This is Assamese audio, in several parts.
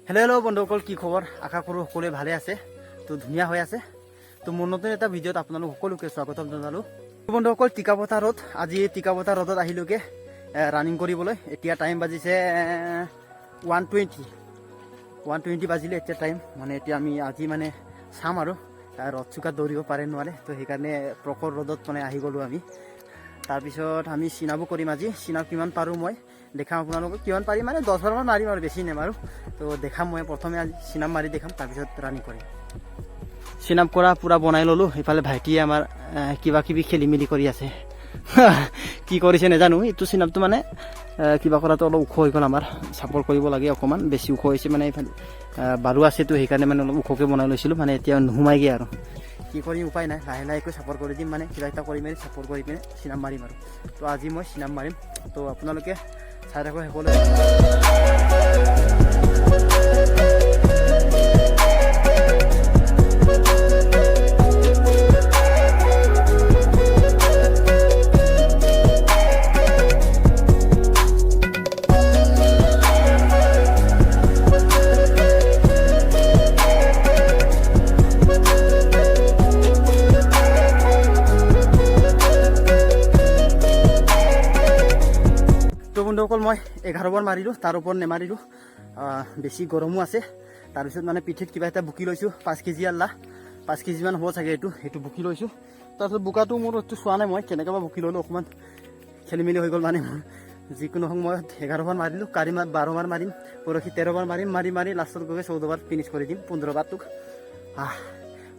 হেল্ল বন্ধুসকল, কি খবৰ? আশা কৰোঁ সকলোৱে ভালে আছে। তো ধুনীয়া হৈ আছে। তো মোৰ নতুন এটা ভিডিঅ'ত আপোনালোক সকলোকে স্বাগতম জনালোঁ। বন্ধুসকল, টিকাপথাৰত আজি টিকাপথাৰ ৰ'দত আহিলোকে ৰানিং কৰিবলৈ। এতিয়া টাইম বাজিছে 1:20 বাজিলে এতিয়া টাইম। মানে এতিয়া আমি আজি মানে চাম আৰু ৰ'দ চুকাত দৌৰিব পাৰে নোৱাৰে। তো সেইকাৰণে প্ৰখৰ ৰ'দত মানে আহি গ'লোঁ আমি। তাৰপিছত আমি চিনাবো কৰিম আজি। চিনাব কিমান পাৰোঁ মই দেখাম আপোনালোকক। কিমান পাৰিম মানে 10 বাৰমান মাৰিম আৰু বেছি নেমাৰোঁ। তো দেখাম মই প্ৰথমে আজি চিনাব মাৰি দেখাম, তাৰপিছত ৰানিং কৰিম। চিনাব কৰা পূৰা বনাই ল'লোঁ। সেইফালে ভাইটিয়ে আমাৰ কিবা কিবি খেলি মেলি কৰি আছে। কি কৰিছে নাজানো। এইটো চিনাবটো মানে কিবা কৰাটো অলপ ওখ হৈ গ'ল। আমাৰ ছাপৰ্ট কৰিব লাগে অকণমান, বেছি ওখ হৈছে মানে। এইফালে বালু আছেতো সেইকাৰণে মানে অলপ ওখকৈ বনাই লৈছিলোঁ। মানে এতিয়া নোসোমাইগৈ আৰু কি কৰিম, উপায় নাই। লাহে লাহেকৈ ছাপৰ্ট কৰি দিম, মানে কিবা এটা কৰি মেলি ছাপৰ্ট কৰি পিনে চিনাব মাৰিম আৰু। তো আজি মই চিনাব মাৰিম। তো আপোনালোকে চাই থাকক সকলোৱে। বন্ধুসকল, মই 11 বাৰ মাৰিলোঁ, তাৰ ওপৰত নেমাৰিলোঁ। বেছি গৰমো আছে। তাৰপিছত মানে পিঠিত কিবা এটা বুকি লৈছোঁ। 5 কেজি আল্লা 5 কেজিমান হ'ব চাগে। সেইটো বুকি লৈছোঁ। তাৰপিছত বোকাটো মোৰ এইটো চোৱা নাই মই কেনেকৈ বা বুকি ল'লোঁ। অকণমান খেলি মেলি হৈ গ'ল মানে মোৰ। যিকোনো সময়ত 11 বাৰ মাৰিলোঁ। কালি 12 বাৰ মাৰিম, পৰহি 13 বাৰ মাৰিম। মাৰি লাষ্টত গৈ 14 বাৰ ফিনিছ কৰি দিম। 15 বাৰটোক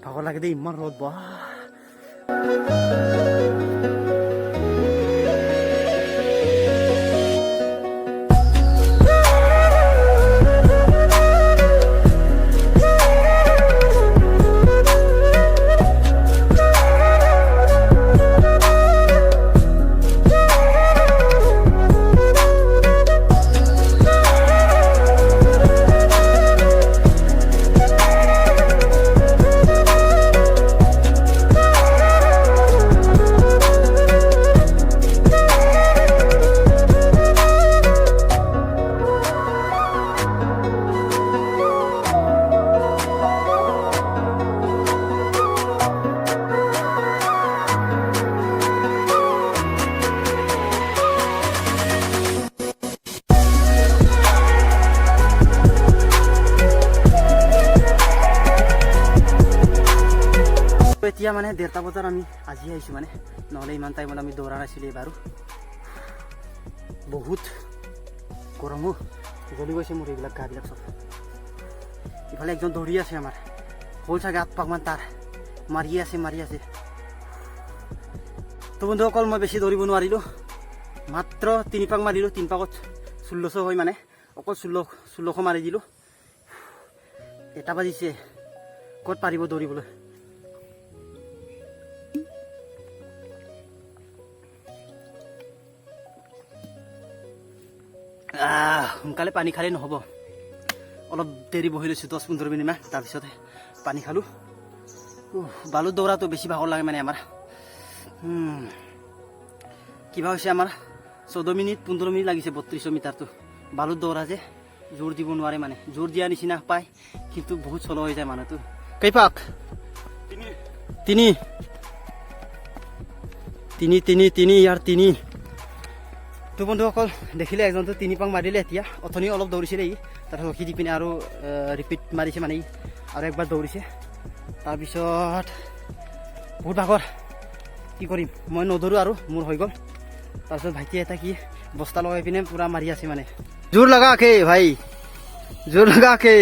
ভাগৰ লাগে দেই, ইমান ৰ'দ। বাহ এতিয়া মানে 1:30 বজাত আমি আজি আহিছোঁ মানে, নহ'লে ইমান টাইমত আমি দৌৰা নাছিলোঁ এইবাৰো। বহুত গৰমো জ্বলি গৈছে মোৰ এইবিলাক গাবিলাক চব। ইফালে একজন দৌৰি আছে আমাৰ, হ'ল চাগে 8 পাকমান তাৰ মাৰি আছে। তো বন্ধুসকল, মই বেছি দৌৰিব নোৱাৰিলোঁ। মাত্ৰ 3 পাক মাৰিলোঁ। 3 পাকত 1600 হয় মানে, অকল 1600 মাৰি দিলোঁ। 1 বাজিছে, ক'ত পাৰিব দৌৰিবলৈ। সোনকালে পানী খালে নহ'ব, অলপ দেৰি বহি লৈছোঁ 10-15 মিনিটমান। তাৰপিছত পানী খালোঁ। বালুত দৌৰাটো বেছি ভাগৰ লাগে মানে আমাৰ। কিবা হৈছে আমাৰ 14 মিনিট 15 মিনিট লাগিছে 3200 মিটাৰটো। বালুত দৌৰা যে জোৰ দিব নোৱাৰে মানে, জোৰ দিয়া নিচিনা পায় কিন্তু বহুত চলো হৈ যায় মানুহটো। কেইপাক? 3 ইয়াৰ 3। তো বন্ধুসকল, দেখিলে এজনটো 3 পাক মাৰিলে। এতিয়া অথনি অলপ দৌৰিছিলে ই, তাৰপিছত ৰখি দি পিনে আৰু ৰিপিট মাৰিছে মানে ই, আৰু একবাৰ দৌৰিছে। তাৰপিছত বহুত ভাগৰ, কি কৰিম, মই নদৌৰোঁ আৰু মোৰ হৈ গ'ল। তাৰপিছত ভাইটিয়ে এটা কি বস্তা লগাই পিনে পূৰা মাৰি আছে মানে। জোৰ লগাকে ভাই, জোৰ লগাকে।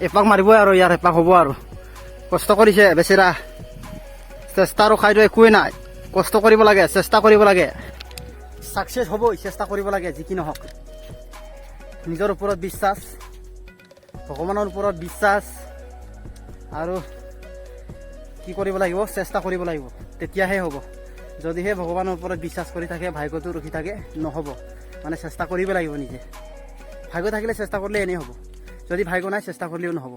এপাক মাৰিবই আৰু ইয়াৰ এপাক হ'ব আৰু। কষ্ট কৰিছে বেচেৰা, চেষ্টাৰো খাইতো একোৱেই নাই। কষ্ট কৰিব লাগে, চেষ্টা কৰিব লাগে, ছাকচেছ হ'বই। চেষ্টা কৰিব লাগে যি কি নহওক। নিজৰ ওপৰত বিশ্বাস, ভগৱানৰ ওপৰত বিশ্বাস, আৰু কি কৰিব লাগিব, চেষ্টা কৰিব লাগিব, তেতিয়াহে হ'ব। যদিহে ভগৱানৰ ওপৰত বিশ্বাস কৰি থাকে, ভাগ্যটো ৰখি থাকে, নহ'ব। মানে চেষ্টা কৰিব লাগিব নিজে। ভাগ্য থাকিলে চেষ্টা কৰিলে এনেই হ'ব, যদি ভাগ্য নাই চেষ্টা কৰিলেও নহ'ব।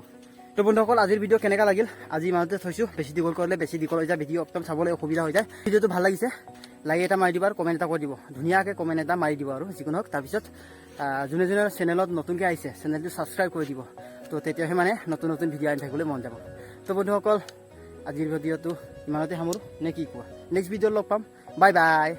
তো বন্ধুসকল, আজিৰ ভিডিঅ' কেনেকুৱা লাগিল আজি ইমানতে থৈছোঁ। বেছি দীঘল কৰিলে বেছি দীঘল হৈ যায়, ভিডিঅ' একদম চাবলৈ অসুবিধা হৈ যায়। ভিডিঅ'টো ভাল লাগিছে লাইক এটা মাৰি দিব আৰু কমেণ্ট এটা কৰি দিব, ধুনীয়াকৈ কমেণ্ট এটা মাৰি দিব আৰু যিকোনো হওক। তাৰপিছত যোনে যোনে চেনেলত নতুনকৈ আহিছে চেনেলটো ছাবস্ক্ৰাইব কৰি দিব। তো তেতিয়াহে মানে নতুন নতুন ভিডিঅ' আনি থাকিবলৈ মন যাব। তো বন্ধুসকল আজিৰ ভিডিঅ'টো ইমানতে সামৰোঁ নে কি কোৱা? নেক্সট ভিডিঅ'ত লগ পাম। Bye bye.